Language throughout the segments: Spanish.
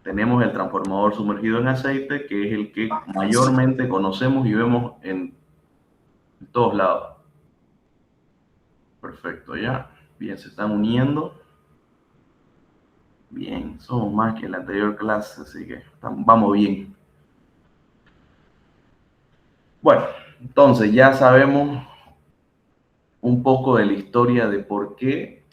tenemos el transformador sumergido en aceite, que es el que mayormente conocemos y vemos en todos lados. Perfecto, ya. Bien, se están uniendo. Bien, somos más que en la anterior clase, así que vamos bien. Bueno, entonces ya sabemos un poco de la historia de por qué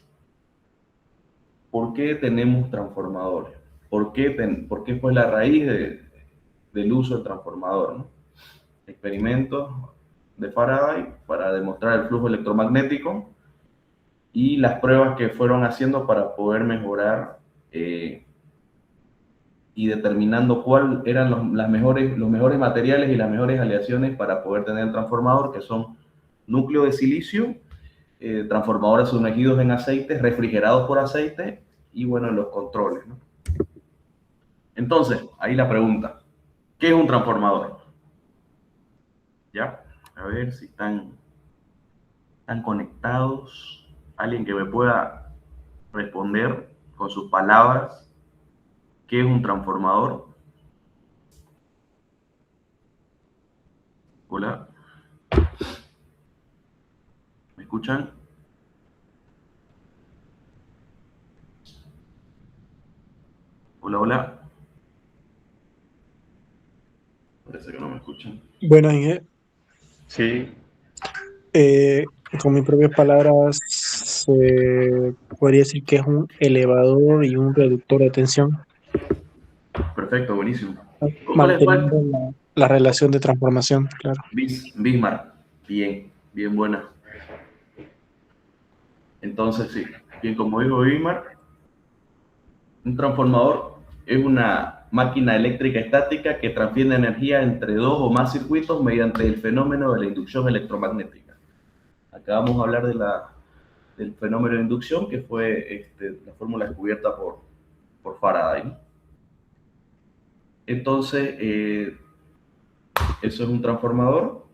tenemos transformadores. ¿Por qué fue la raíz del uso del transformador, ¿no? Experimentos de Faraday para demostrar el flujo electromagnético y las pruebas que fueron haciendo para poder mejorar y determinando cuáles eran los mejores materiales y las mejores aleaciones para poder tener el transformador, que son núcleo de silicio, transformadores sumergidos en aceite, refrigerados por aceite y, bueno, los controles, ¿no? Entonces, ahí la pregunta, ¿qué es un transformador? ¿Ya? A ver si están conectados. Alguien que me pueda responder con sus palabras, ¿qué es un transformador? Hola. ¿Me escuchan? Hola, hola. Parece que no me escuchan. Bueno, Inge, Sí. con mis propias palabras, se podría decir que es un elevador y un reductor de tensión, Perfecto, buenísimo. ¿Cuál? manteniendo la relación de transformación, claro. Bismarck. Bien, bien buena. Entonces, sí, bien, como dijo Bismarck, un transformador es una máquina eléctrica estática que transfiere energía entre dos o más circuitos mediante el fenómeno de la inducción electromagnética. Acá vamos a hablar del fenómeno de inducción, que fue la fórmula descubierta por Faraday, ¿no? Entonces, eso es un transformador.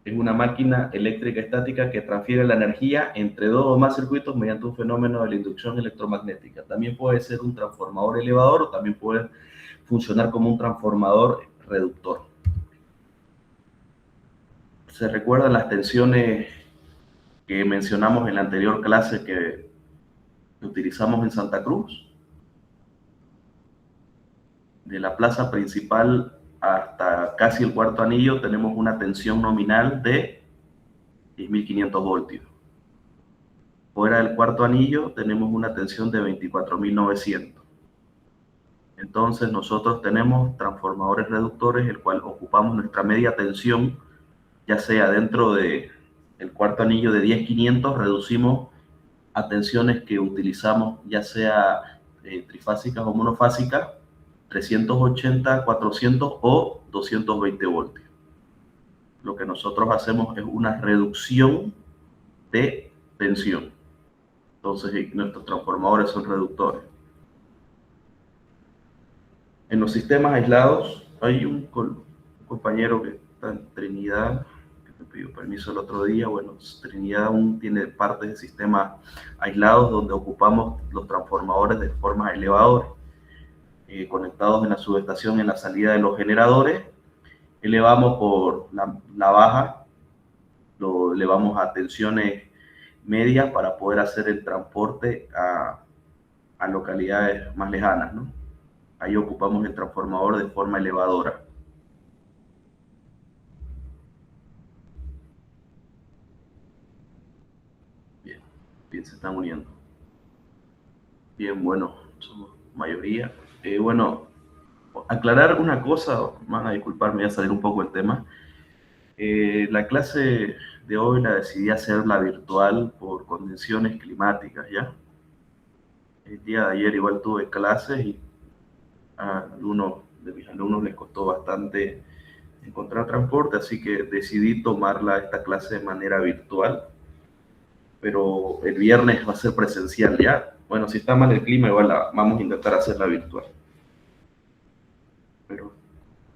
Es una máquina eléctrica estática que transfiere la energía entre dos o más circuitos mediante un fenómeno de la inducción electromagnética. También puede ser un transformador elevador o también puede funcionar como un transformador reductor. ¿Se recuerdan las tensiones que mencionamos en la anterior clase que utilizamos en Santa Cruz? De la plaza principal hasta casi el cuarto anillo tenemos una tensión nominal de 10.500 voltios. Fuera del cuarto anillo tenemos una tensión de 24.900. Entonces nosotros tenemos transformadores reductores, el cual ocupamos nuestra media tensión, ya sea dentro del cuarto anillo de 10.500, reducimos a tensiones que utilizamos, ya sea trifásicas o monofásicas, 380, 400 o 220 voltios. Lo que nosotros hacemos es una reducción de tensión. Entonces, nuestros transformadores son reductores. En los sistemas aislados, hay un compañero que está en Trinidad, que me pidió permiso el otro día. Bueno, Trinidad aún tiene partes de sistemas aislados donde ocupamos los transformadores de forma elevadora, conectados en la subestación en la salida de los generadores. Elevamos por la baja, lo elevamos a tensiones medias para poder hacer el transporte a localidades más lejanas, ¿no? Ahí ocupamos el transformador de forma elevadora. Bien, bien, se están uniendo. Bien, bueno, somos mayoría. Bueno, aclarar una cosa, van a disculparme, voy a salir un poco del tema. La clase de hoy la decidí hacerla virtual por condiciones climáticas, ¿ya? El día de ayer igual tuve clases y a algunos de mis alumnos les costó bastante encontrar transporte, así que decidí tomarla esta clase de manera virtual, pero el viernes va a ser presencial ya. Bueno, si está mal el clima, igual vamos a intentar hacerla virtual. Pero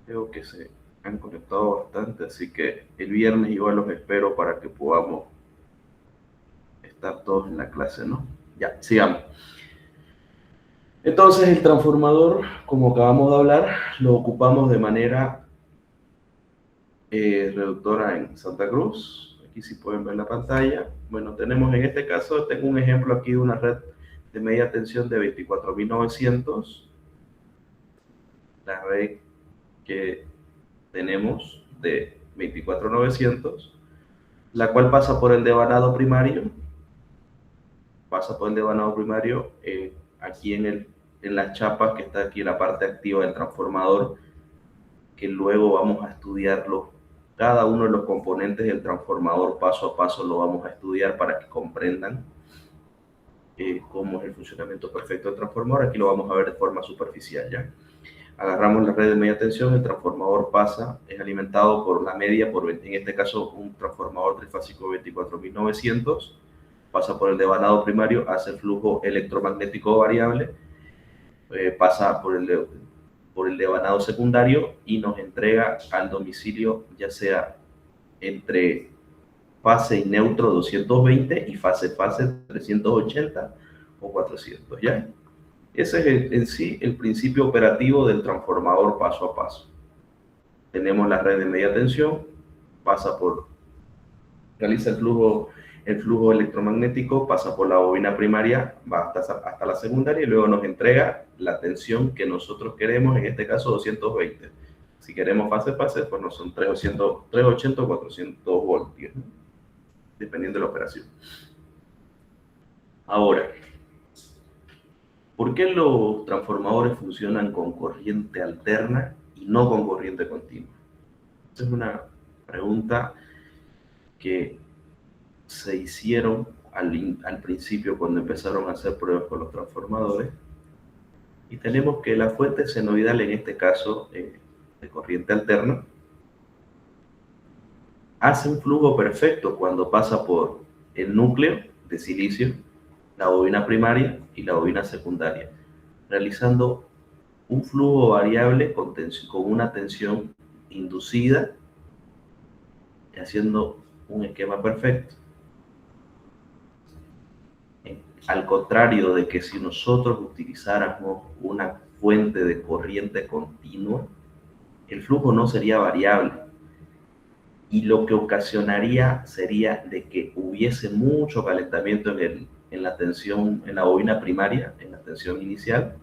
creo que se han conectado bastante, así que el viernes igual los espero para que podamos estar todos en la clase, ¿no? Ya, sigamos. Entonces el transformador, como acabamos de hablar, lo ocupamos de manera reductora en Santa Cruz. Aquí sí pueden ver la pantalla. Bueno, tenemos en este caso, tengo un ejemplo aquí de una red de media tensión de 24.900. La red que tenemos de 24.900, la cual pasa por el devanado primario. Pasa por el devanado primario aquí en las chapas que está aquí en la parte activa del transformador, que luego vamos a estudiarlo. Cada uno de los componentes del transformador paso a paso lo vamos a estudiar para que comprendan cómo es el funcionamiento perfecto del transformador. Aquí lo vamos a ver de forma superficial ya. Agarramos la red de media tensión, el transformador pasa, es alimentado por la media, en este caso un transformador trifásico 24.900, pasa por el devanado primario, hace el flujo electromagnético variable, pasa por el devanado secundario y nos entrega al domicilio, ya sea entre fase y neutro 220 y fase 380 o 400, ¿ya? Ese es en sí el principio operativo del transformador paso a paso. Tenemos la red de media tensión, realiza el flujo electromagnético, pasa por la bobina primaria, va hasta la secundaria y luego nos entrega la tensión que nosotros queremos, en este caso 220. Si queremos fase, pues no son 380 o 400 voltios, ¿no? Dependiendo de la operación. Ahora, ¿por qué los transformadores funcionan con corriente alterna y no con corriente continua? Esa es una pregunta que se hicieron al principio cuando empezaron a hacer pruebas con los transformadores. Y tenemos que la fuente senoidal, en este caso de corriente alterna, hace un flujo perfecto cuando pasa por el núcleo de silicio, la bobina primaria y la bobina secundaria, realizando un flujo variable con una tensión inducida y haciendo un esquema perfecto. Al contrario de que si nosotros utilizáramos una fuente de corriente continua, el flujo no sería variable y lo que ocasionaría sería de que hubiese mucho calentamiento en la tensión, en la bobina primaria, en la tensión inicial,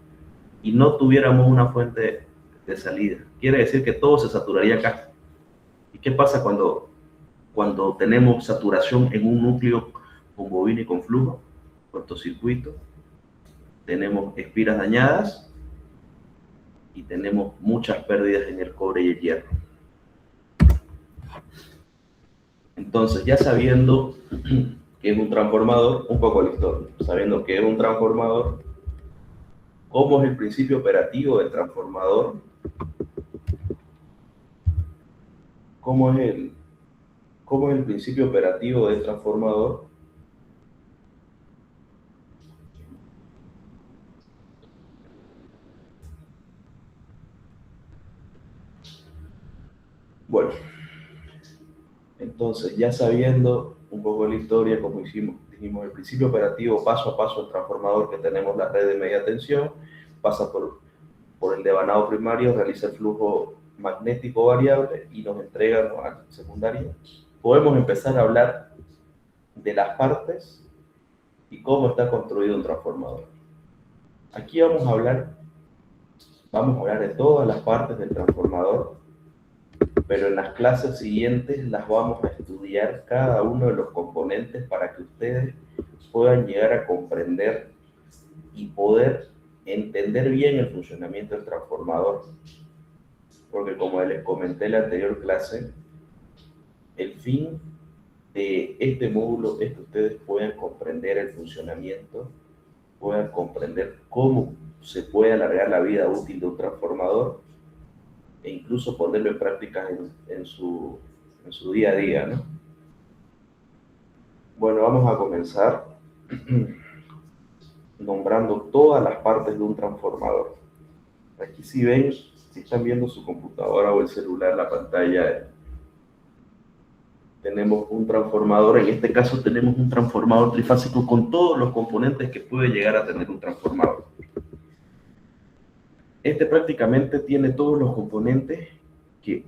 y no tuviéramos una fuente de salida. Quiere decir que todo se saturaría acá. ¿Y qué pasa cuando tenemos saturación en un núcleo con bobina y con flujo? Cortocircuito, tenemos espiras dañadas y tenemos muchas pérdidas en el cobre y el hierro. Entonces, ya sabiendo que es un transformador, un poco la historia, sabiendo que es un transformador, ¿cómo es el principio operativo del transformador? ¿Cómo es el principio operativo del transformador? Bueno, entonces ya sabiendo un poco la historia, como dijimos, el principio operativo paso a paso del transformador, que tenemos la red de media tensión, pasa por el devanado primario, realiza el flujo magnético variable y nos entrega al secundario. Podemos empezar a hablar de las partes y cómo está construido un transformador. Aquí vamos a hablar de todas las partes del transformador, pero en las clases siguientes las vamos a estudiar cada uno de los componentes para que ustedes puedan llegar a comprender y poder entender bien el funcionamiento del transformador. Porque como les comenté en la anterior clase, el fin de este módulo es que ustedes puedan comprender el funcionamiento, puedan comprender cómo se puede alargar la vida útil de un transformador e incluso ponerlo en práctica en su día a día, ¿no? Bueno, vamos a comenzar nombrando todas las partes de un transformador. Aquí si están viendo su computadora o el celular, la pantalla, tenemos un transformador. En este caso tenemos un transformador trifásico con todos los componentes que puede llegar a tener un transformador. Este prácticamente tiene todos los componentes que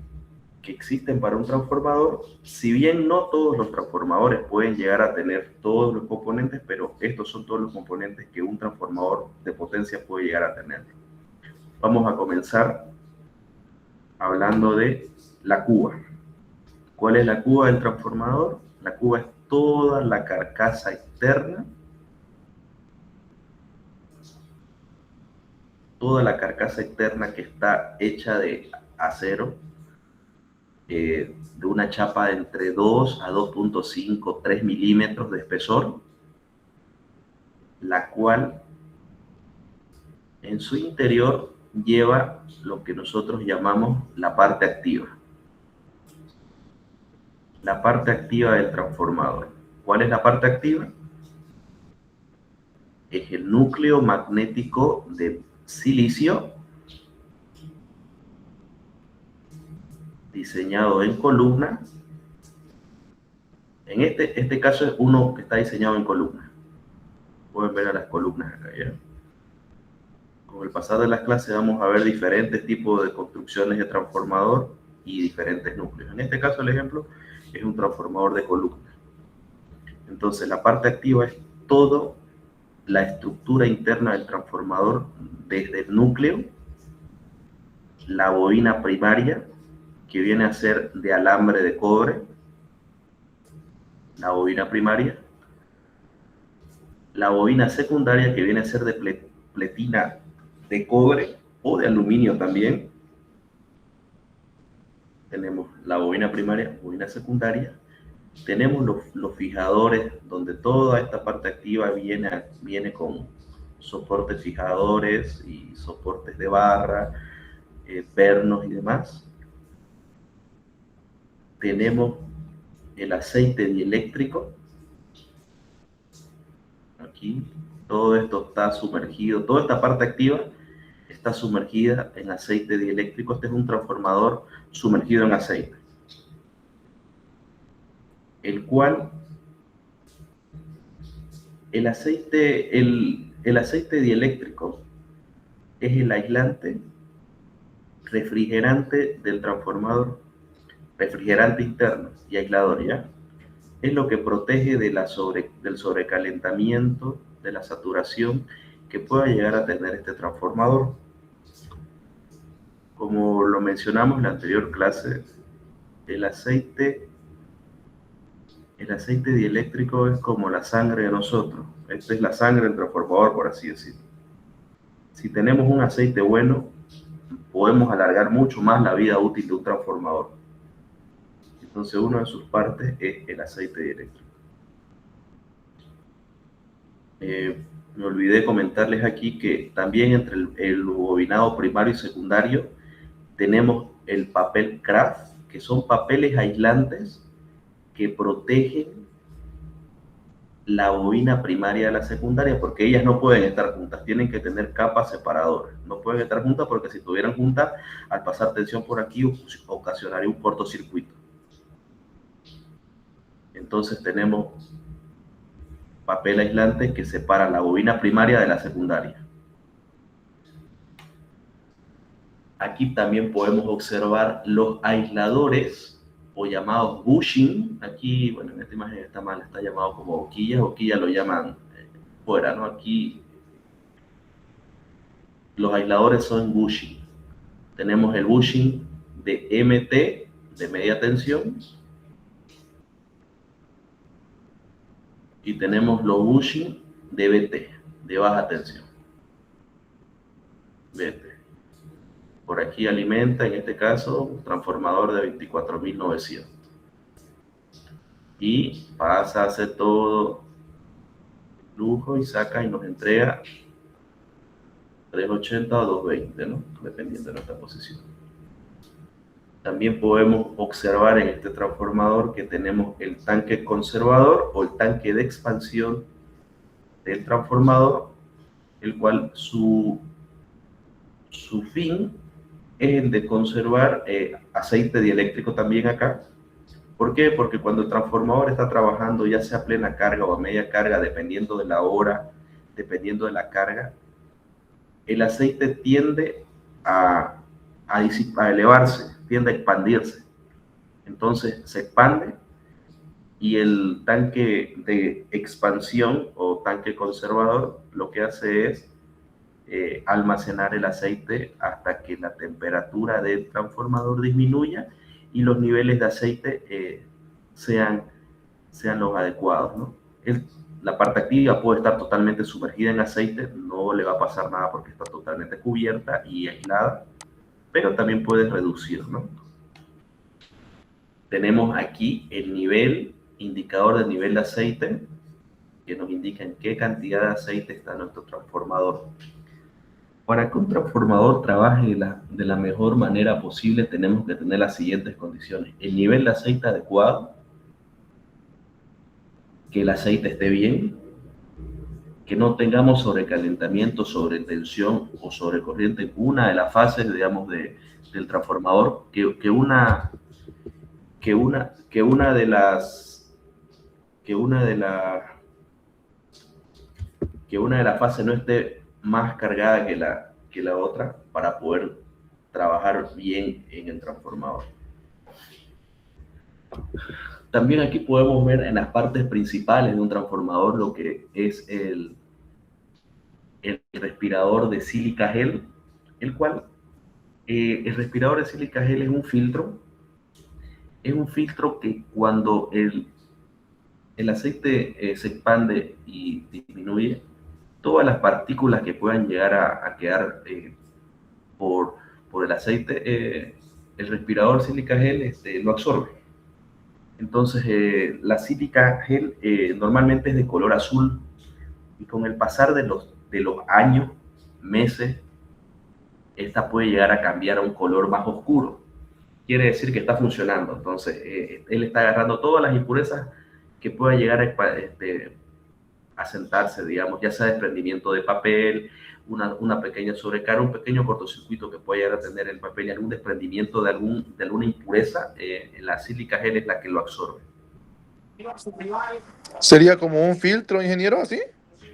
existen para un transformador, si bien no todos los transformadores pueden llegar a tener todos los componentes, pero estos son todos los componentes que un transformador de potencia puede llegar a tener. Vamos a comenzar hablando de la cuba. ¿Cuál es la cuba del transformador? La cuba es toda la carcasa externa, que está hecha de acero, de una chapa de entre 2 a 2.5, 3 milímetros de espesor, la cual en su interior lleva lo que nosotros llamamos la parte activa. La parte activa del transformador. ¿Cuál es la parte activa? Es el núcleo magnético de silicio diseñado en columna. En este caso es uno que está diseñado en columna. Pueden ver a las columnas acá, ¿ya? Con el pasar de las clases vamos a ver diferentes tipos de construcciones de transformador y diferentes núcleos. En este caso el ejemplo es un transformador de columna. Entonces la parte activa es toda la estructura interna del transformador, desde el núcleo, la bobina primaria, que viene a ser de alambre de cobre, la bobina primaria, la bobina secundaria, que viene a ser de pletina de cobre o de aluminio también. Tenemos la bobina primaria, bobina secundaria. Tenemos los fijadores, donde toda esta parte activa viene con soportes fijadores y soportes de barra, pernos y demás. Tenemos el aceite dieléctrico. Aquí todo esto está sumergido, toda esta parte activa está sumergida en aceite dieléctrico. Este es un transformador sumergido en aceite, el cual el aceite dieléctrico es el aislante refrigerante del transformador, refrigerante interno y aislador, ¿ya? Es lo que protege del sobrecalentamiento, de la saturación que pueda llegar a tener este transformador. Como lo mencionamos en la anterior clase, el aceite dieléctrico es como la sangre de nosotros. Esta es la sangre del transformador, por así decirlo. Si tenemos un aceite bueno, podemos alargar mucho más la vida útil de un transformador. Entonces, una de sus partes es el aceite dieléctrico. Me olvidé comentarles aquí que también entre el bobinado primario y secundario tenemos el papel craft, que son papeles aislantes que protegen la bobina primaria de la secundaria, porque ellas no pueden estar juntas, tienen que tener capas separadoras. No pueden estar juntas porque si estuvieran juntas, al pasar tensión por aquí, ocasionaría un cortocircuito. Entonces tenemos papel aislante que separa la bobina primaria de la secundaria. Aquí también podemos observar los aisladores o llamados bushing. Aquí, bueno, en esta imagen está mal, está llamado como boquillas. Boquillas lo llaman fuera, ¿no? Aquí los aisladores son bushing. Tenemos el bushing de MT, de media tensión, y tenemos los bushing de BT, de baja tensión. BT. Por aquí alimenta, en este caso, un transformador de 24.900. Y pasa a hacer todo flujo y saca y nos entrega 380 o 220, ¿no? Dependiendo de nuestra posición. También podemos observar en este transformador que tenemos el tanque conservador o el tanque de expansión del transformador, el cual su fin es el de conservar aceite dieléctrico también acá. ¿Por qué? Porque cuando el transformador está trabajando, ya sea a plena carga o a media carga, dependiendo de la hora, dependiendo de la carga, el aceite tiende a elevarse, tiende a expandirse. Entonces se expande y el tanque de expansión o tanque conservador lo que hace es almacenar el aceite hasta que la temperatura del transformador disminuya y los niveles de aceite sean los adecuados, ¿no? La parte activa puede estar totalmente sumergida en aceite, no le va a pasar nada porque está totalmente cubierta y aislada, pero también puede reducir, ¿no? Tenemos aquí el indicador de nivel de aceite, que nos indica en qué cantidad de aceite está nuestro transformador. Para que un transformador trabaje de la mejor manera posible, tenemos que tener las siguientes condiciones: el nivel de aceite adecuado, que el aceite esté bien, que no tengamos sobrecalentamiento, sobretensión o sobrecorriente en una de las fases, digamos, del transformador, que una de las fases no esté más cargada que la otra para poder trabajar bien en el transformador. También aquí podemos ver en las partes principales de un transformador lo que es el respirador de sílica gel, el cual el respirador de sílica gel es un filtro que cuando el aceite se expande y disminuye, todas las partículas que puedan llegar a quedar por el aceite, el respirador sílica gel lo absorbe. Entonces, la sílica gel normalmente es de color azul y con el pasar de los años, meses, esta puede llegar a cambiar a un color más oscuro. Quiere decir que está funcionando. Entonces, él está agarrando todas las impurezas que pueda llegar a sentarse, digamos, ya sea desprendimiento de papel, una pequeña sobrecarga, un pequeño cortocircuito que pueda llegar a tener el papel y algún desprendimiento de alguna impureza, la sílica gel es la que lo absorbe. ¿Sería como un filtro, ingeniero, así?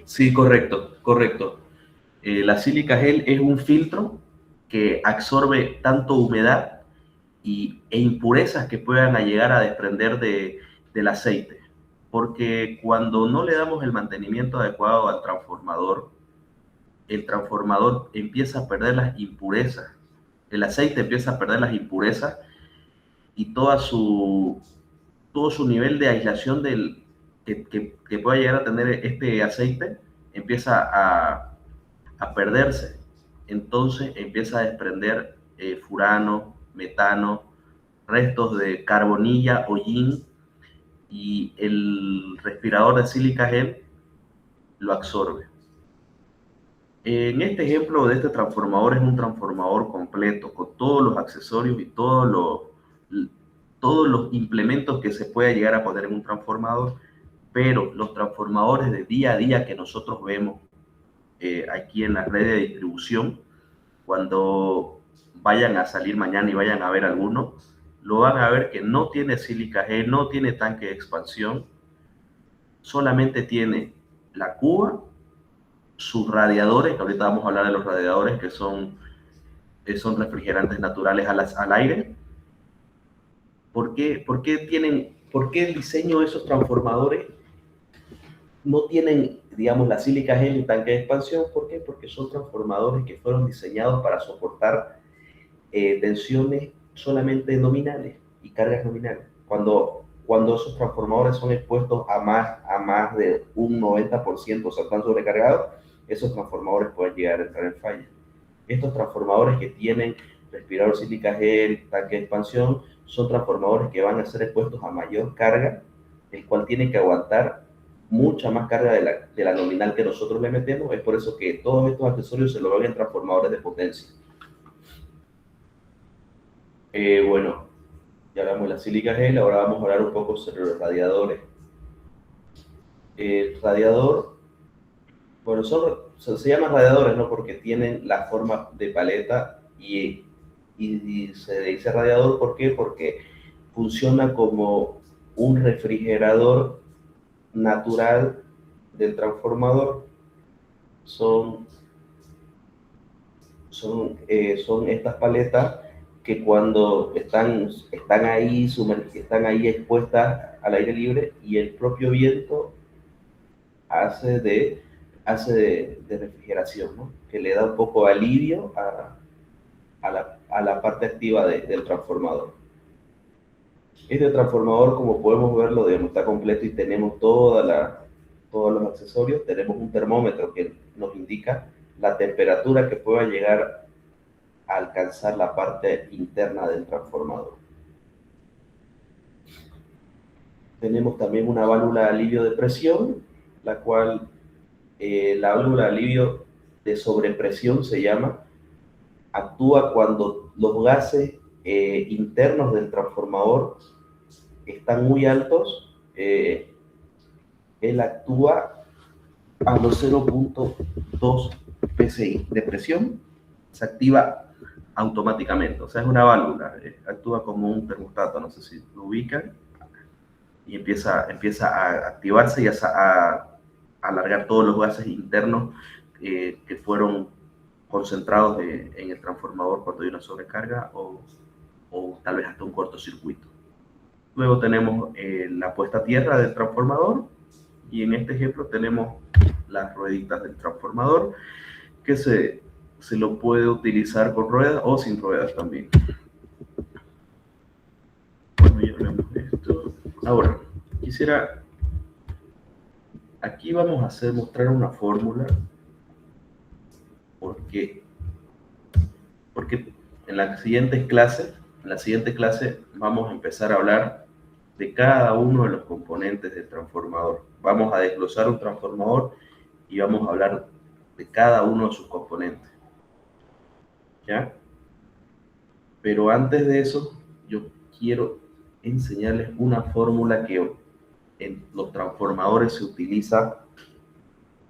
Sí, correcto. La sílica gel es un filtro que absorbe tanto humedad e impurezas que puedan llegar a desprender del aceite. Porque cuando no le damos el mantenimiento adecuado al transformador, el transformador empieza a perder las impurezas, el aceite empieza a perder las impurezas y todo su nivel de aislación que pueda llegar a tener este aceite empieza a perderse. Entonces empieza a desprender furano, metano, restos de carbonilla, hollín, y el respirador de sílica gel lo absorbe. En este ejemplo de este transformador, es un transformador completo con todos los accesorios y todos los implementos que se puede llegar a poner en un transformador, pero los transformadores de día a día que nosotros vemos aquí en la red de distribución, cuando vayan a salir mañana y vayan a ver alguno, lo van a ver que no tiene sílica gel, no tiene tanque de expansión, solamente tiene la cuba, sus radiadores, que ahorita vamos a hablar de los radiadores, que son refrigerantes naturales al aire. ¿Por qué el diseño de esos transformadores no tienen, digamos, la sílica gel y tanque de expansión? ¿Por qué? Porque son transformadores que fueron diseñados para soportar tensiones solamente nominales y cargas nominales. Cuando esos transformadores son expuestos a más de un 90%, o sea, están sobrecargados, esos transformadores pueden llegar a entrar en falla. Estos transformadores que tienen respirador sílica gel, tanque de expansión, son transformadores que van a ser expuestos a mayor carga, el cual tiene que aguantar mucha más carga de la nominal que nosotros le metemos. Es por eso que todos estos accesorios se lo ven en transformadores de potencia. Bueno, ya hablamos de la sílica gel, ahora vamos a hablar un poco sobre los radiadores. El radiador, bueno, se llaman radiadores, ¿no? Porque tienen la forma de paleta y se dice radiador, ¿por qué? Porque funciona como un refrigerador natural del transformador. Son son estas paletas que cuando están ahí expuestas al aire libre, y el propio viento hace de refrigeración, ¿no? Que le da un poco de alivio a la parte activa del transformador. Este transformador, como podemos verlo, está completo y tenemos todos los accesorios. Tenemos un termómetro que nos indica la temperatura que pueda llegar a alcanzar la parte interna del transformador. Tenemos también una válvula de alivio de presión, la cual la válvula de alivio de sobrepresión se llama. Actúa cuando los gases internos del transformador están muy altos. Él actúa a los 0.2 psi de presión, se activa automáticamente. O sea, es una válvula, actúa como un termostato, no sé si lo ubican, y empieza a activarse y a alargar todos los gases internos que fueron concentrados en el transformador cuando hay una sobrecarga o tal vez hasta un cortocircuito. Luego tenemos la puesta a tierra del transformador, y en este ejemplo tenemos las rueditas del transformador, que se lo puede utilizar con ruedas o sin ruedas también. Bueno, ya hablamos de esto. Ahora, aquí vamos a mostrar una fórmula, porque en la siguiente clase vamos a empezar a hablar de cada uno de los componentes del transformador. Vamos a desglosar un transformador y vamos a hablar de cada uno de sus componentes, ¿ya? Pero antes de eso, yo quiero enseñarles una fórmula que en los transformadores se utiliza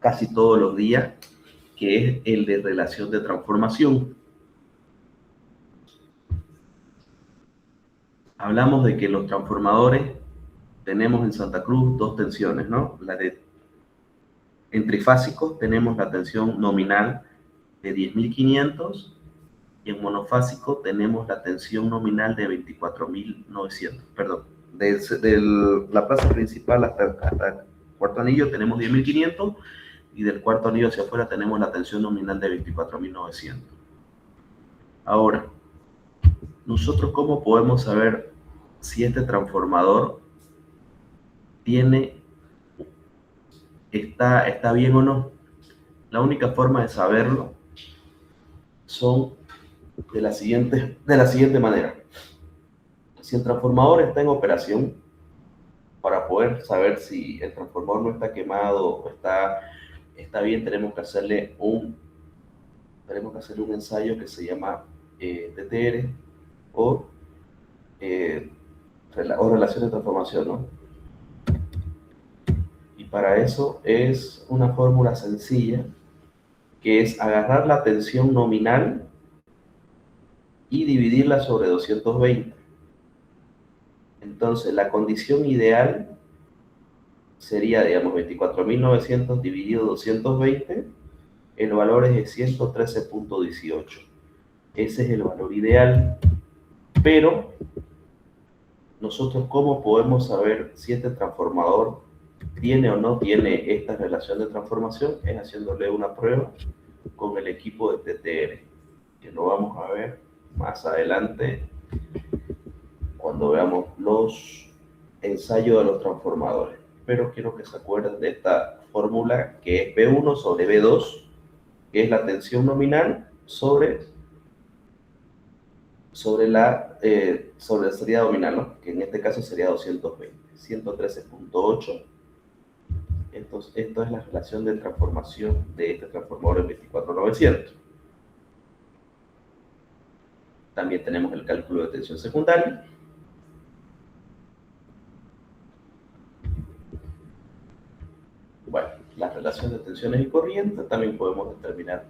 casi todos los días, que es el de relación de transformación. Hablamos de que los transformadores tenemos en Santa Cruz dos tensiones, ¿no? En trifásicos tenemos la tensión nominal de 10.500 y en monofásico tenemos la tensión nominal de 24.900. Perdón, de la plaza principal hasta el cuarto anillo tenemos 10.500 y del cuarto anillo hacia afuera tenemos la tensión nominal de 24.900. Ahora, nosotros ¿cómo podemos saber si este transformador está bien o no? La única forma de saberlo son de la siguiente manera. Si el transformador está en operación, para poder saber si el transformador no está quemado o está bien, tenemos que hacerle un ensayo que se llama TTR o relación de transformación, ¿no? Y para eso es una fórmula sencilla, que es agarrar la tensión nominal y dividirla sobre 220. Entonces, la condición ideal sería, digamos, 24.900 dividido 220. El valor es de 113.18. Ese es el valor ideal. Pero, nosotros, ¿cómo podemos saber si este transformador tiene o no tiene esta relación de transformación? Es haciéndole una prueba con el equipo de TTR, que lo vamos a ver más adelante cuando veamos los ensayos de los transformadores. Pero quiero que se acuerden de esta fórmula, que es B1 sobre B2, que es la tensión nominal sobre la salida nominal, ¿no? Que en este caso sería 220, 113.8. Entonces, esto es la relación de transformación de este transformador en 24.900. También tenemos el cálculo de tensión secundaria. Bueno, la relación de tensiones y corrientes. También podemos determinar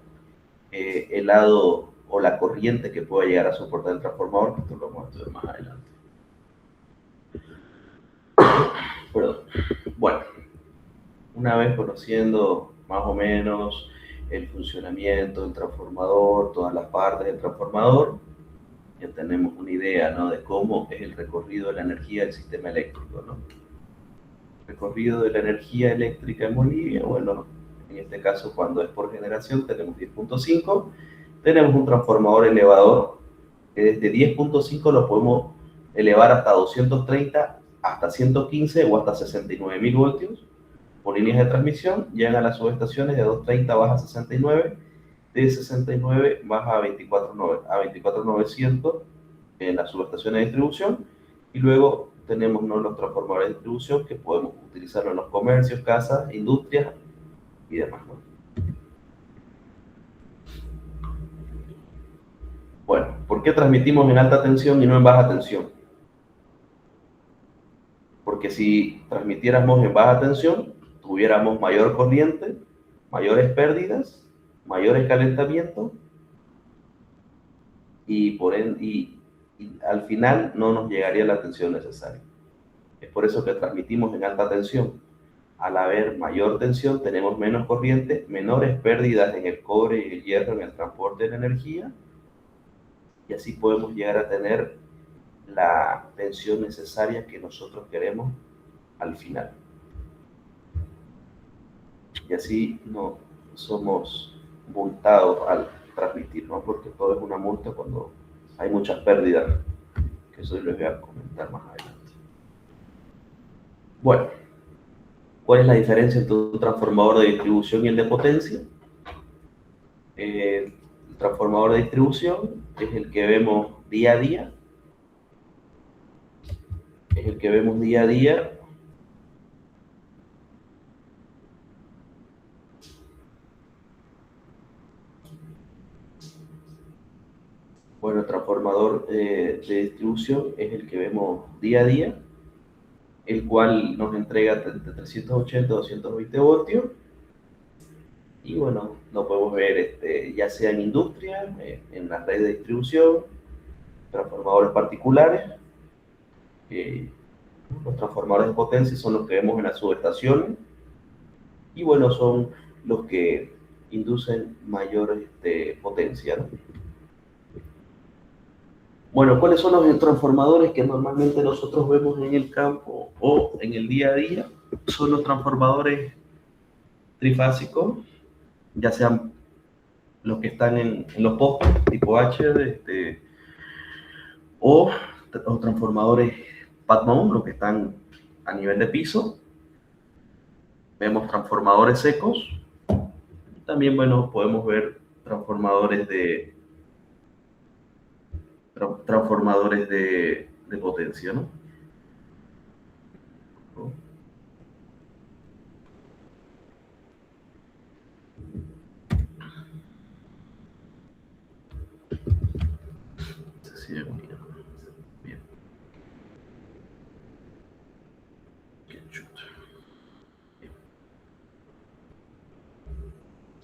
el lado o la corriente que pueda llegar a soportar el transformador, que esto lo vamos a estudiar más adelante. Perdón. Bueno, una vez conociendo más o menos el funcionamiento del transformador, todas las partes del transformador, ya tenemos una idea, ¿no?, de cómo es el recorrido de la energía del sistema eléctrico, ¿no? Recorrido de la energía eléctrica en Bolivia, bueno, en este caso cuando es por generación tenemos 10.5, tenemos un transformador elevador que desde 10.5 lo podemos elevar hasta 230, hasta 115 o hasta 69.000 voltios por líneas de transmisión. Llegan a las subestaciones de 230 baja a 69, de 69 baja a 24.900 en las subestaciones de distribución, y luego tenemos, ¿no?, los transformadores de distribución que podemos utilizarlo en los comercios, casas, industrias y demás, ¿no? Bueno, ¿por qué transmitimos en alta tensión y no en baja tensión? Porque si transmitiéramos en baja tensión, tuviéramos mayor corriente, mayores pérdidas, mayores calentamientos, y al final no nos llegaría la tensión necesaria. Es por eso que transmitimos en alta tensión. Al haber mayor tensión, tenemos menos corriente, menores pérdidas en el cobre y el hierro en el transporte de la energía, y así podemos llegar a tener la tensión necesaria que nosotros queremos al final. Y así no somos multados al transmitir, ¿no? Porque todo es una multa cuando hay muchas pérdidas, que eso les voy a comentar más adelante. Bueno, ¿cuál es la diferencia entre un transformador de distribución y el de potencia? El transformador de distribución es el que vemos día a día. Es el que vemos día a día. Bueno, el transformador de distribución es el que vemos día a día, el cual nos entrega de 380 a 220 voltios. Y bueno, lo podemos ver ya sea en industria, en la red de distribución, transformadores particulares. Los transformadores de potencia son los que vemos en las subestaciones, y bueno, son los que inducen mayor potencia, ¿no? Bueno, ¿cuáles son los transformadores que normalmente nosotros vemos en el campo o en el día a día? Son los transformadores trifásicos, ya sean los que están en los postes tipo H, o transformadores Pad-Mount, los que están a nivel de piso. Vemos transformadores secos. También, bueno, podemos ver transformadores de potencia, ¿no? Bien.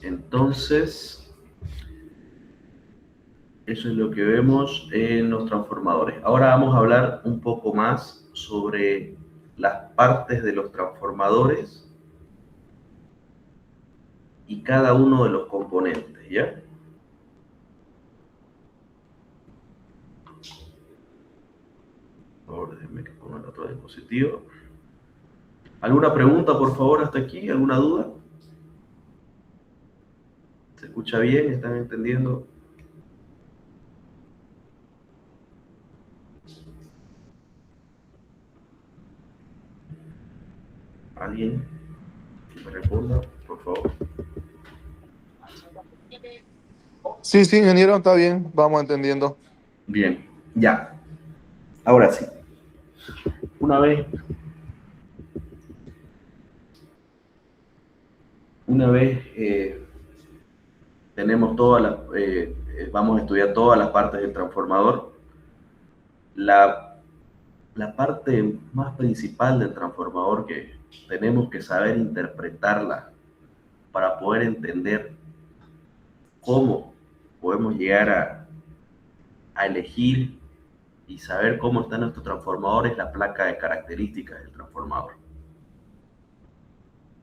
Entonces, eso es lo que vemos en los transformadores. Ahora vamos a hablar un poco más sobre las partes de los transformadores y cada uno de los componentes, ¿ya? Ahora déjenme que ponga el otro dispositivo. ¿Alguna pregunta, por favor, hasta aquí? ¿Alguna duda? ¿Se escucha bien? ¿Están entendiendo? ¿Alguien que me responda, por favor? Sí, ingeniero, está bien, vamos entendiendo. Bien, ya. Ahora sí. Una vez tenemos vamos a estudiar todas las partes del transformador. La parte más principal del transformador, que tenemos que saber interpretarla para poder entender cómo podemos llegar a elegir y saber cómo está nuestro transformador, es la placa de características del transformador.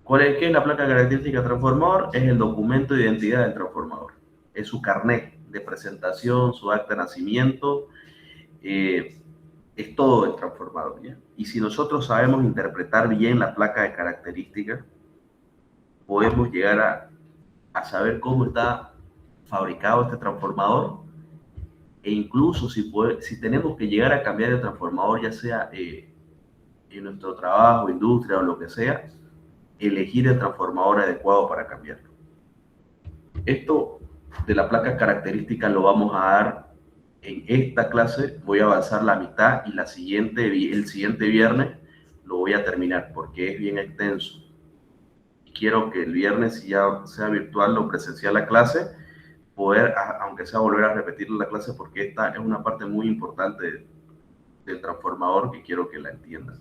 ¿Qué es la placa característica del transformador? Es el documento de identidad del transformador. Es su carnet de presentación, su acta de nacimiento, es todo el transformador, ¿ya? Y si nosotros sabemos interpretar bien la placa de características, podemos llegar a saber cómo está fabricado este transformador, e incluso si tenemos que llegar a cambiar el transformador, ya sea en nuestro trabajo, industria o lo que sea, elegir el transformador adecuado para cambiarlo. Esto de la placa característica lo vamos a dar en esta clase. Voy a avanzar la mitad y el siguiente viernes lo voy a terminar porque es bien extenso. Quiero que el viernes, si ya sea virtual o presencial la clase, poder, aunque sea, volver a repetir la clase, porque esta es una parte muy importante del transformador que quiero que la entiendan.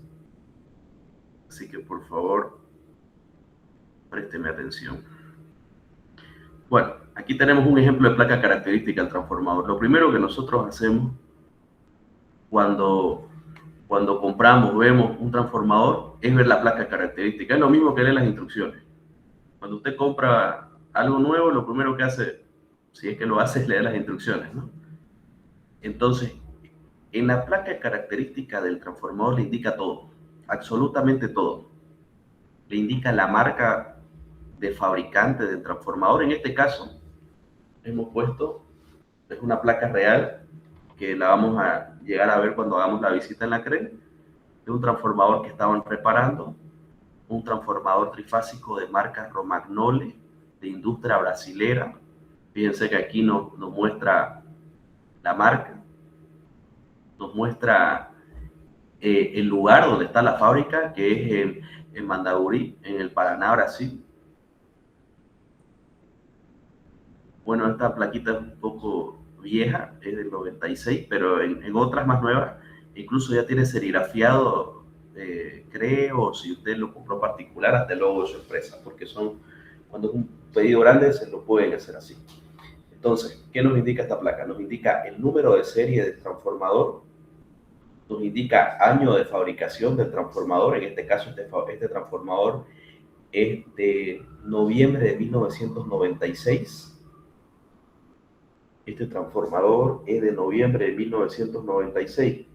Así que, por favor, présteme atención. Bueno, aquí tenemos un ejemplo de placa característica del transformador. Lo primero que nosotros hacemos cuando compramos, vemos un transformador, es ver la placa característica. Es lo mismo que leer las instrucciones. Cuando usted compra algo nuevo, lo primero que hace, si es que lo hace, es leer las instrucciones, ¿no? Entonces, en la placa característica del transformador le indica todo, absolutamente todo. Le indica la marca de fabricante del transformador. En este caso, hemos puesto, es una placa real, que la vamos a llegar a ver cuando hagamos la visita en la CRE, de un transformador que estaban reparando, un transformador trifásico de marca Romagnole, de industria brasilera. Fíjense que aquí nos muestra la marca, nos muestra el lugar donde está la fábrica, que es en Mandagurí, en el Paraná, Brasil. Bueno, esta plaquita es un poco vieja, es del 96, pero en otras más nuevas, incluso ya tiene serigrafiado, creo, si usted lo compró particular, hasta el logo de su empresa, porque cuando es un pedido grande, se lo pueden hacer así. Entonces, ¿qué nos indica esta placa? Nos indica el número de serie del transformador, nos indica año de fabricación del transformador. En este caso, este transformador es de noviembre de 1996. Este transformador es de noviembre de 1996.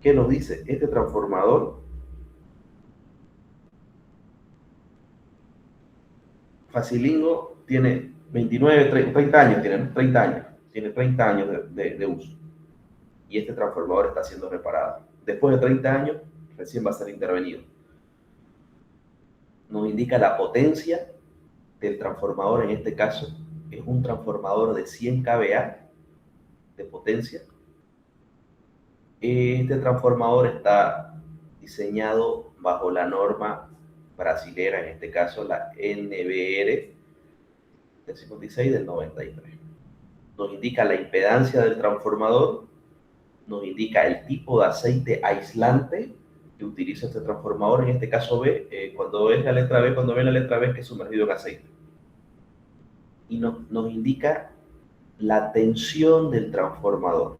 ¿Qué nos dice? Este transformador Facilingo tiene 30 años, tiene 30 años de uso. Y este transformador está siendo reparado. Después de 30 años, recién va a ser intervenido. Nos indica la potencia del transformador. En este caso, es un transformador de 100 kVA de potencia. Este transformador está diseñado bajo la norma brasilera, en este caso la NBR del 56 del 93. Nos indica la impedancia del transformador, nos indica el tipo de aceite aislante que utiliza este transformador. En este caso B, cuando ven la letra B es que es sumergido en aceite. Y nos indica la tensión del transformador.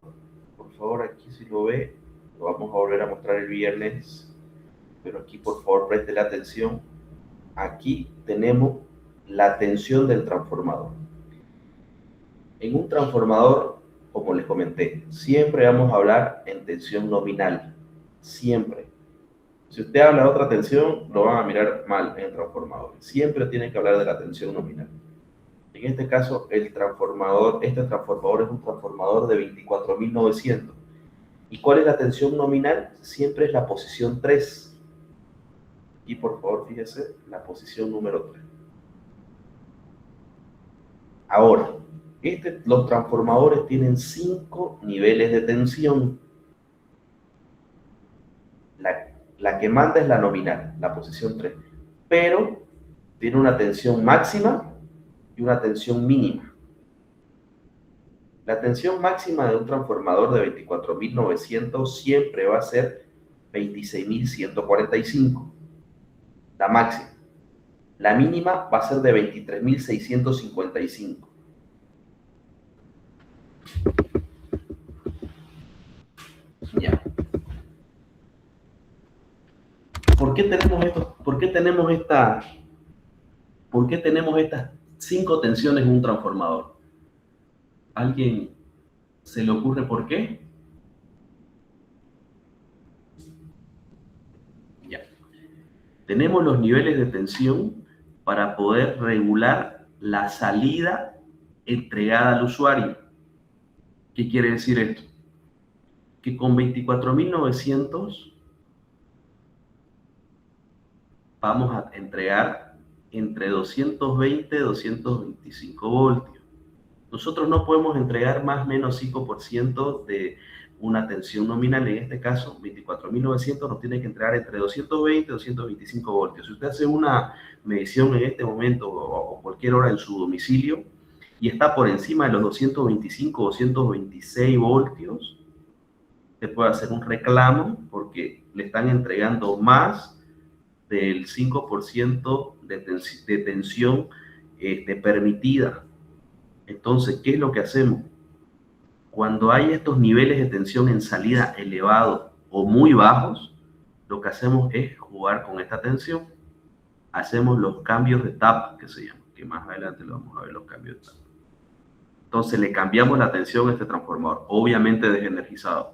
Por favor, aquí si lo ve, lo vamos a volver a mostrar el viernes, pero aquí por favor preste la atención. Aquí tenemos la tensión del transformador. En un transformador, como les comenté, siempre vamos a hablar en tensión nominal, siempre. Si usted habla de otra tensión, lo van a mirar mal en el transformador. Siempre tiene que hablar de la tensión nominal. En este caso, este transformador es un transformador de 24.900. ¿Y cuál es la tensión nominal? Siempre es la posición 3. Y por favor, fíjese, la posición número 3. Ahora, los transformadores tienen 5 niveles de tensión. La que manda es la nominal, la posición 3. Pero tiene una tensión máxima y una tensión mínima. La tensión máxima de un transformador de 24.900 siempre va a ser 26.145. La máxima. La mínima va a ser de 23.655. Ya. ¿Por qué tenemos esto? ¿Por qué tenemos estas 5 tensiones en un transformador? ¿Alguien se le ocurre por qué? Ya. Tenemos los niveles de tensión para poder regular la salida entregada al usuario. ¿Qué quiere decir esto? Que con 24.900 vamos a entregar entre 220 y 225 voltios. Nosotros no podemos entregar más o menos 5% de una tensión nominal. En este caso, 24.900 nos tiene que entregar entre 220 y 225 voltios. Si usted hace una medición en este momento o cualquier hora en su domicilio y está por encima de los 225 o 226 voltios, usted puede hacer un reclamo porque le están entregando más del 5% de tensión permitida. Entonces, ¿qué es lo que hacemos? Cuando hay estos niveles de tensión en salida elevados o muy bajos, lo que hacemos es jugar con esta tensión. Hacemos los cambios de tap, que se llaman, que más adelante lo vamos a ver los cambios de tap. Entonces, le cambiamos la tensión a este transformador, obviamente desenergizado.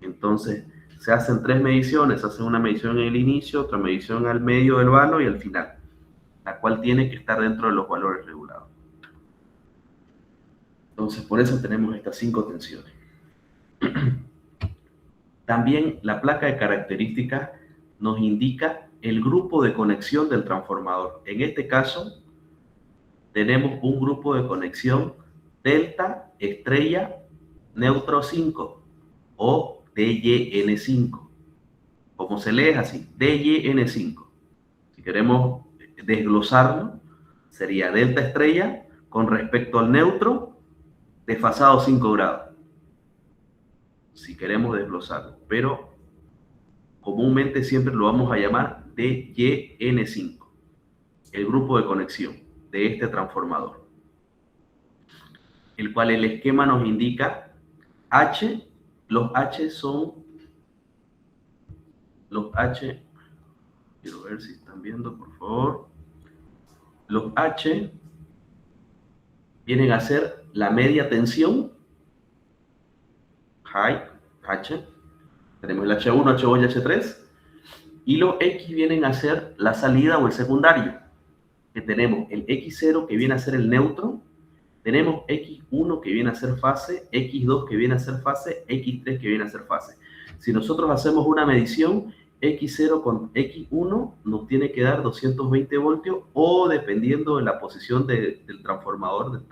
Entonces, se hacen 3 mediciones. Se hace una medición en el inicio, otra medición al medio del vano y al final, la cual tiene que estar dentro de los valores regulados. Entonces, por eso tenemos estas 5 tensiones. También la placa de características nos indica el grupo de conexión del transformador. En este caso, tenemos un grupo de conexión delta, estrella, neutro 5 o DYN5. Como se lee así, DYN5. Si queremos desglosarlo, sería delta estrella con respecto al neutro, desfasado 5 grados. Si queremos desglosarlo, pero comúnmente siempre lo vamos a llamar DYN5, el grupo de conexión de este transformador, el cual el esquema nos indica H. Los H son los H, quiero ver si están viendo, por favor. Los H vienen a ser la media tensión, high, H. Tenemos el H1, H2 y H3. Y los X vienen a ser la salida o el secundario, que tenemos el X0 que viene a ser el neutro, tenemos X1 que viene a ser fase, X2 que viene a ser fase, X3 que viene a ser fase. Si nosotros hacemos una medición, X0 con X1 nos tiene que dar 220 voltios o dependiendo de la posición del transformador,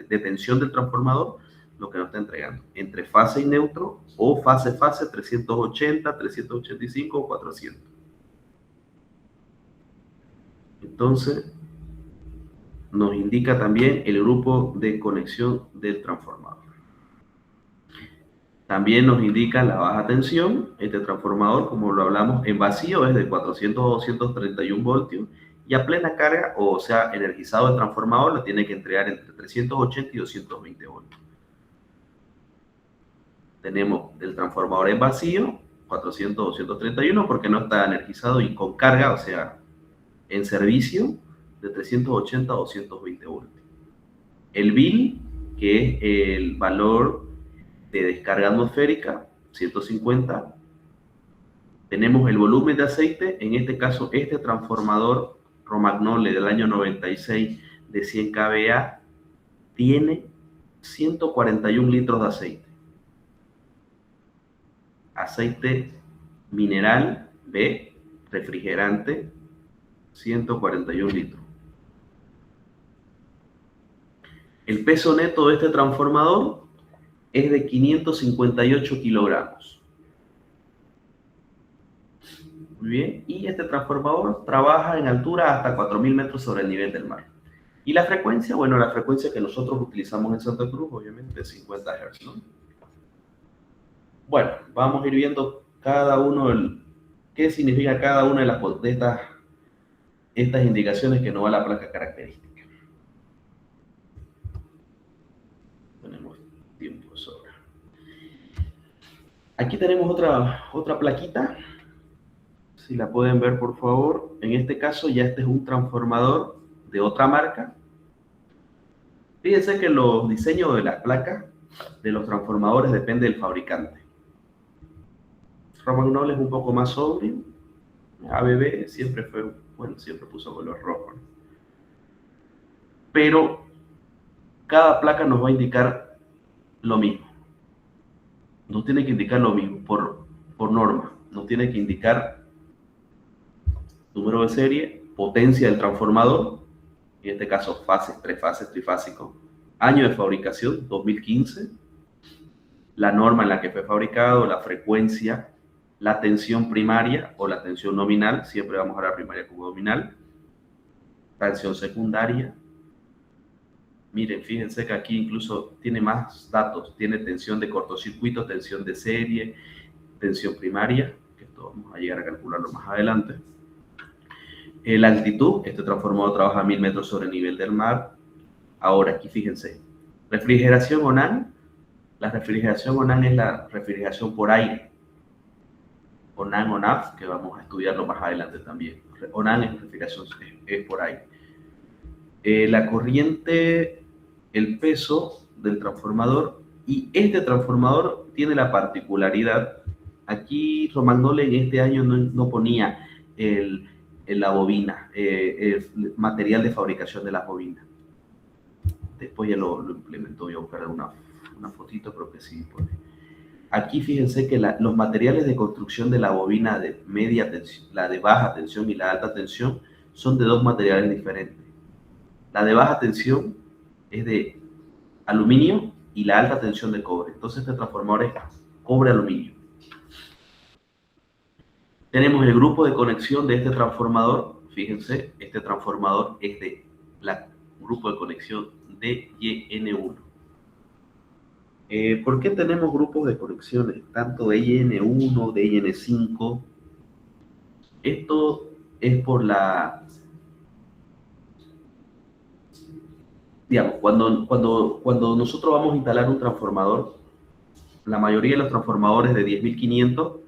de tensión del transformador, lo que nos está entregando. Entre fase y neutro o fase-fase 380, 385 o 400. Entonces, nos indica también el grupo de conexión del transformador. También nos indica la baja tensión. Este transformador, como lo hablamos, en vacío es de 400 a 231 voltios y a plena carga, o sea, energizado el transformador, lo tiene que entregar entre 380 y 220 voltios. Tenemos el transformador en vacío, 400 a 231, porque no está energizado, y con carga, o sea, en servicio, de 380 a 220 voltios. El VIL, que es el valor de descarga atmosférica, 150. Tenemos el volumen de aceite, en este caso este transformador Romagnole del año 96 de 100 kVA tiene 141 litros de aceite. Aceite mineral B, refrigerante, 141 litros. El peso neto de este transformador es de 558 kilogramos. Muy bien, y este transformador trabaja en altura hasta 4.000 metros sobre el nivel del mar. Y la frecuencia, bueno, la frecuencia que nosotros utilizamos en Santa Cruz, obviamente, es 50 Hz, ¿no? Bueno, vamos a ir viendo cada uno, qué significa cada una de estas indicaciones que nos da la placa característica. Tenemos tiempo de sobra. Aquí tenemos otra plaquita. Si la pueden ver, por favor. En este caso, ya este es un transformador de otra marca. Fíjense que los diseños de las placas de los transformadores depende del fabricante. Romagnolle es un poco más sobrio. ABB siempre fue, bueno, siempre puso color rojo, ¿no? Pero cada placa nos va a indicar lo mismo. Nos tiene que indicar lo mismo por norma. Nos tiene que indicar número de serie, potencia del transformador, en este caso fases, tres fases, trifásico, año de fabricación, 2015, la norma en la que fue fabricado, la frecuencia, la tensión primaria o la tensión nominal, siempre vamos a la primaria como nominal, tensión secundaria. Miren, fíjense que aquí incluso tiene más datos, tiene tensión de cortocircuito, tensión de serie, tensión primaria, que esto vamos a llegar a calcularlo más adelante. La altitud, este transformador trabaja a 1000 metros sobre el nivel del mar. Ahora aquí fíjense, refrigeración ONAN. La refrigeración ONAN es la refrigeración por aire. ONAN, ONAF, que vamos a estudiarlo más adelante también. ONAN es refrigeración, es por aire. La corriente, el peso del transformador, y este transformador tiene la particularidad, aquí Romagnolle en este año no ponía la bobina, el material de fabricación de las bobinas. Después ya lo implementó, voy a buscar una fotito, creo que sí pone. Aquí fíjense que los materiales de construcción de la bobina de media tensión, la de baja tensión y la alta tensión, son de dos materiales diferentes. La de baja tensión es de aluminio y la alta tensión de cobre. Entonces este transformador es cobre-aluminio. Tenemos el grupo de conexión de este transformador. Fíjense, este transformador es de grupo de conexión DYN1. ¿Por qué tenemos grupos de conexiones? Tanto DYN1, DYN5. Esto es por digamos, cuando nosotros vamos a instalar un transformador, la mayoría de los transformadores de 10.500,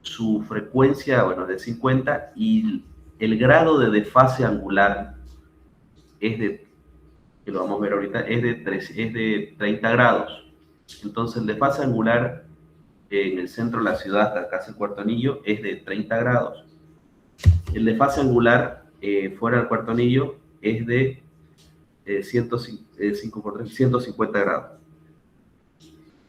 su frecuencia, bueno, es de 50 y el grado de desfase angular es de, que lo vamos a ver ahorita, es de 30 grados. Entonces el desfase angular en el centro de la ciudad, hasta casi el Cuarto Anillo, es de 30 grados. El desfase angular fuera del Cuarto Anillo es de 150 grados.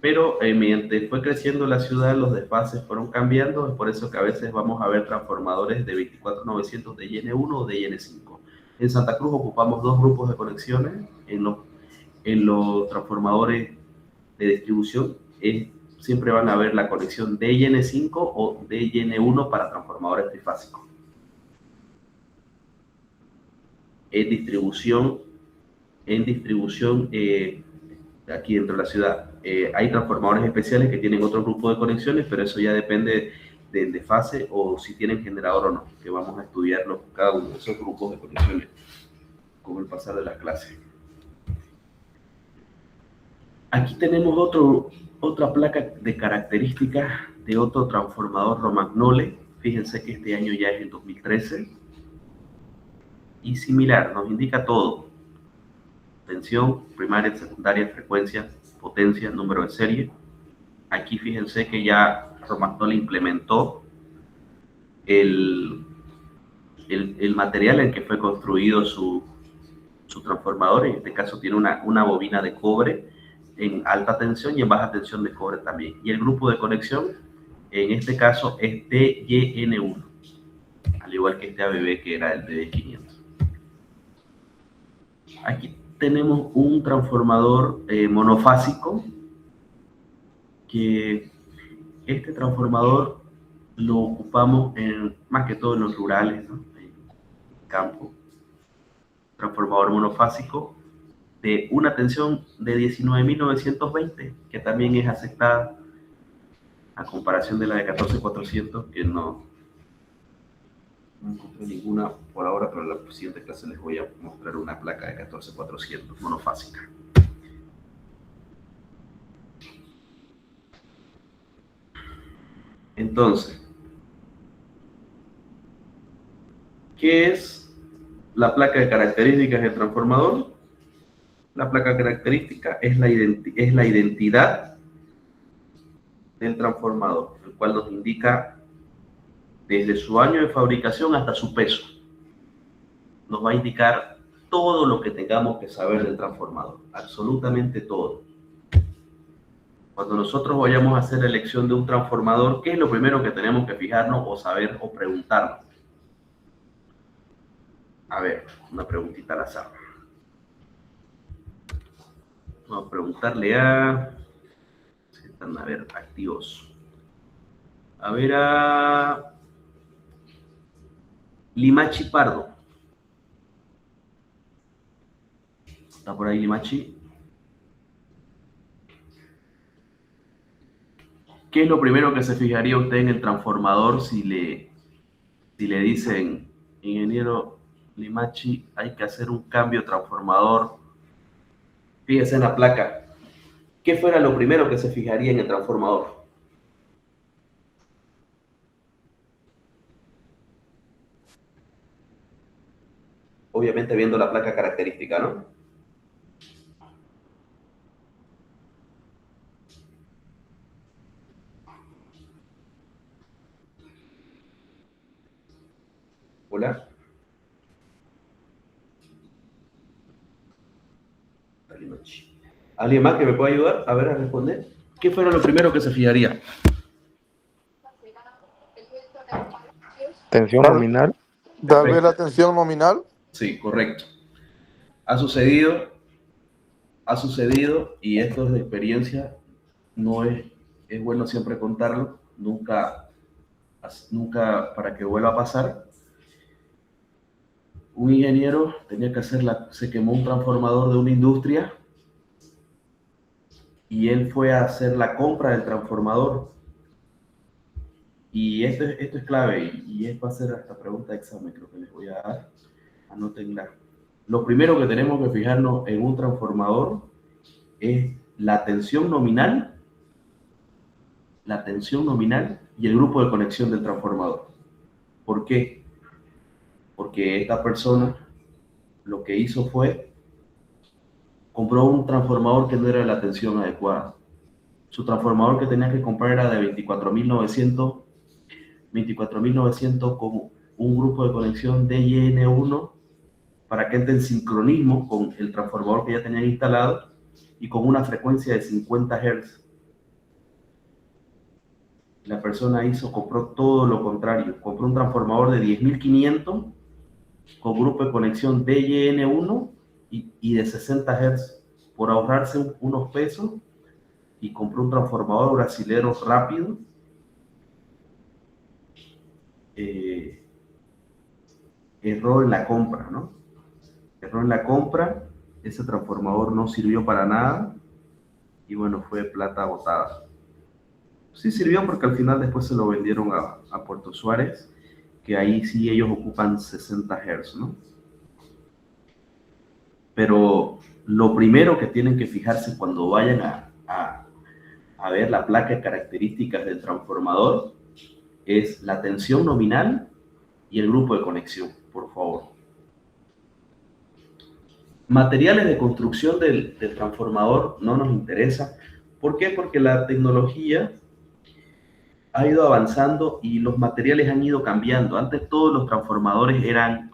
Pero mediante fue creciendo la ciudad, los desfases fueron cambiando, es por eso que a veces vamos a ver transformadores de 24900 de DYN1 o de DYN5. En Santa Cruz ocupamos dos grupos de conexiones. En los transformadores de distribución siempre van a ver la conexión DYN5 o DYN1 para transformadores trifásicos. En distribución aquí dentro de la ciudad, hay transformadores especiales que tienen otro grupo de conexiones, pero eso ya depende del desfase o si tienen generador o no, que vamos a estudiarlo cada uno de esos grupos de conexiones con el pasar de las clases. Aquí tenemos otra placa de características de otro transformador Romagnolle. Fíjense que este año ya es el 2013. Y similar, nos indica todo. Tensión, primaria, secundaria, frecuencia, potencia, número de serie. Aquí fíjense que ya Romagnolle implementó el material en que fue construido su transformador. En este caso tiene una bobina de cobre en alta tensión y en baja tensión de cobre también. Y el grupo de conexión, en este caso, es DYN1, al igual que este ABB que era el DD500. Aquí tenemos un transformador monofásico, que este transformador lo ocupamos más que todo en los rurales, ¿no? En campo. Transformador monofásico de una tensión de 19.920, que también es aceptada a comparación de la de 14.400, que no encontré ninguna por ahora, pero en la siguiente clase les voy a mostrar una placa de 14.400 monofásica. Entonces, ¿Qué es la placa de características del transformador? La placa característica es la identidad del transformador, el cual nos indica desde su año de fabricación hasta su peso. Nos va a indicar todo lo que tengamos que saber del transformador, absolutamente todo. Cuando nosotros vayamos a hacer la elección de un transformador, ¿qué es lo primero que tenemos que fijarnos o saber o preguntarnos? A ver, una preguntita al azar. Vamos a preguntarle a... Están, a ver, activos. A ver a... Limachi Pardo. ¿Está por ahí Limachi? ¿Qué es lo primero que se fijaría usted en el transformador si le dicen, ingeniero Limachi, hay que hacer un cambio transformador? Fíjese en la placa. ¿Qué fuera lo primero que se fijaría en el transformador? Obviamente viendo la placa característica, ¿no? Hola. ¿Alguien más que me pueda ayudar a ver a responder? ¿Qué fuera lo primero que se fijaría? Tensión nominal. Tal vez la tensión nominal. Sí, correcto. Ha sucedido y esto es de experiencia, no es bueno siempre contarlo, nunca para que vuelva a pasar. Un ingeniero tenía que se quemó un transformador de una industria y él fue a hacer la compra del transformador. Y esto es clave y va a ser hasta pregunta de examen, creo que les voy a dar. Anótenla. Lo primero que tenemos que fijarnos en un transformador es la tensión nominal y el grupo de conexión del transformador. ¿Por qué? Porque esta persona lo que hizo fue compró un transformador que no era de la tensión adecuada. Su transformador que tenía que comprar era de 24.900 con un grupo de conexión DIN1 para que entre en sincronismo con el transformador que ya tenían instalado y con una frecuencia de 50 Hz. La persona compró todo lo contrario, compró un transformador de 10.500 con grupo de conexión DIN1 y de 60 Hz por ahorrarse unos pesos, y compró un transformador brasilero rápido. Error en la compra, ¿no? Error en la compra, ese transformador no sirvió para nada y bueno, fue plata botada. Sí sirvió porque al final después se lo vendieron a Puerto Suárez, que ahí sí ellos ocupan 60 Hz, ¿no? Pero lo primero que tienen que fijarse cuando vayan a ver la placa de características del transformador es la tensión nominal y el grupo de conexión, por favor. Materiales de construcción del transformador no nos interesa. ¿Por qué? Porque la tecnología ha ido avanzando y los materiales han ido cambiando. Antes todos los transformadores eran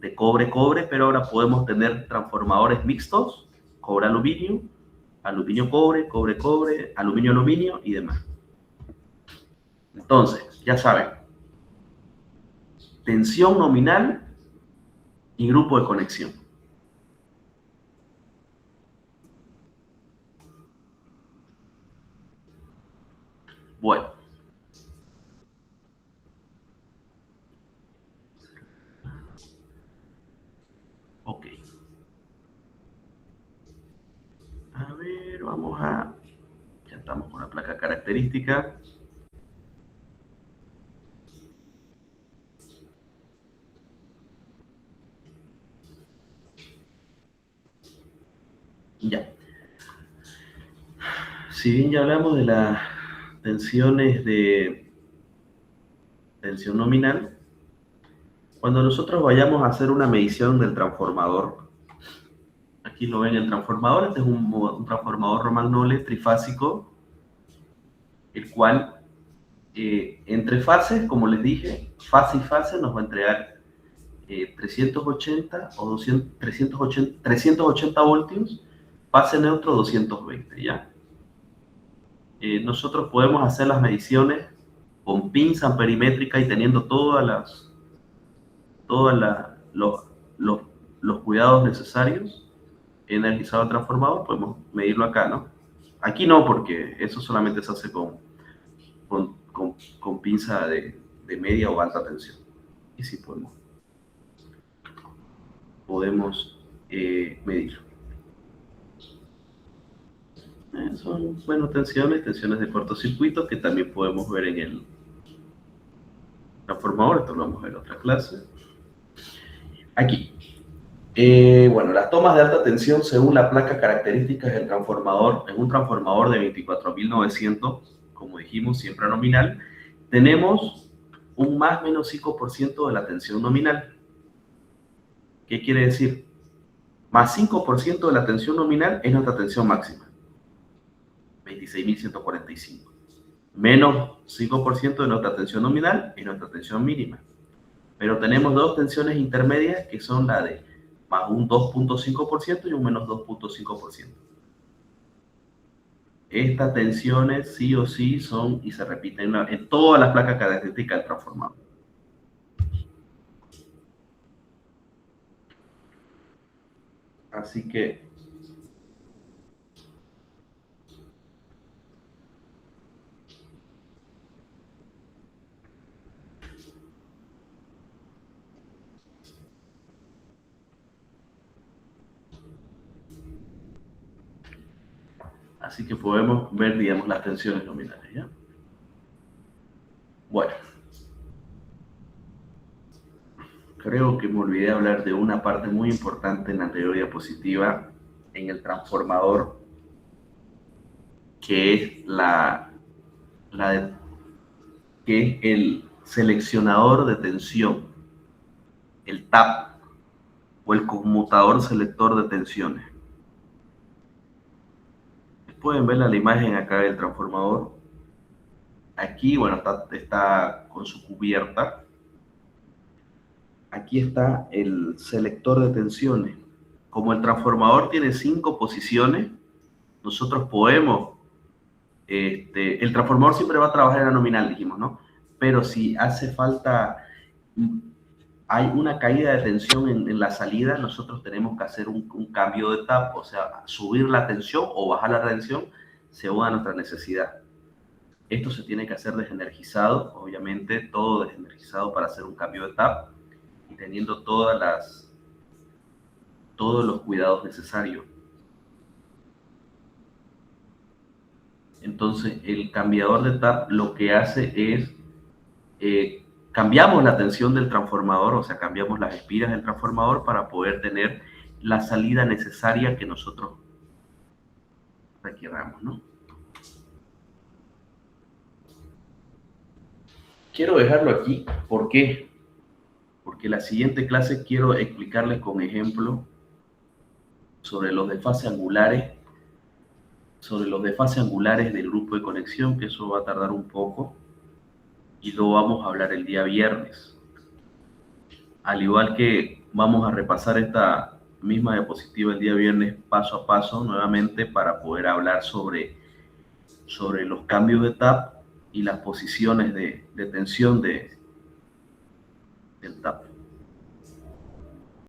de cobre-cobre, pero ahora podemos tener transformadores mixtos, cobre-aluminio, aluminio-cobre, cobre-cobre, aluminio-aluminio y demás. Entonces, ya saben, tensión nominal y grupo de conexión. Bueno. Ok. A ver, ya estamos con la placa característica. Ya. Si bien ya hablamos de las tensiones de tensión nominal, Cuando nosotros vayamos a hacer una medición del transformador, aquí lo ven el transformador, este es un transformador Romagnole trifásico, el cual entre fases, como les dije, fase y fase nos va a entregar 380 o 200, 380 voltios, fase neutro 220, ¿ya? Nosotros podemos hacer las mediciones con pinza amperimétrica y teniendo los cuidados necesarios, energizado el transformador, podemos medirlo acá, ¿no? Aquí no, porque eso solamente se hace con pinza de media o alta tensión. Y sí podemos medir. Son, bueno, tensiones de cortocircuito que también podemos ver en el transformador. Esto lo vamos a ver en otra clase. Aquí. Bueno, las tomas de alta tensión según la placa características del transformador. En un transformador de 24.900, como dijimos, siempre nominal, tenemos un más menos 5% de la tensión nominal. ¿Qué quiere decir? Más 5% de la tensión nominal es nuestra tensión máxima, 26.145. Menos 5% de nuestra tensión nominal es nuestra tensión mínima. Pero tenemos dos tensiones intermedias que son la de más un 2.5% y un menos 2.5%. Estas tensiones sí o sí son y se repiten en todas las placas características del transformador. Así que podemos ver, digamos, las tensiones nominales, ¿ya? Bueno. Creo que me olvidé hablar de una parte muy importante en la anterior diapositiva, en el transformador, que es que es el seleccionador de tensión, el TAP, o el conmutador selector de tensiones. Pueden ver la imagen acá del transformador. Aquí, bueno, está con su cubierta. Aquí está el selector de tensiones. Como el transformador tiene 5 posiciones, nosotros podemos... el transformador siempre va a trabajar en la nominal, dijimos, ¿no? Pero si hace falta... hay una caída de tensión en la salida, nosotros tenemos que hacer un cambio de TAP, o sea, subir la tensión o bajar la tensión según a nuestra necesidad. Esto se tiene que hacer desenergizado, obviamente, todo desenergizado para hacer un cambio de TAP y teniendo todos los cuidados necesarios. Entonces, el cambiador de TAP lo que hace es cambiamos la tensión del transformador, o sea, cambiamos las espiras del transformador para poder tener la salida necesaria que nosotros requiramos, ¿no? Quiero dejarlo aquí. ¿Por qué? Porque la siguiente clase quiero explicarles con ejemplo sobre los desfases angulares, del grupo de conexión, que eso va a tardar un poco. Y lo vamos a hablar el día viernes. Al igual que vamos a repasar esta misma diapositiva el día viernes paso a paso nuevamente para poder hablar sobre los cambios de TAP y las posiciones de tensión del TAP.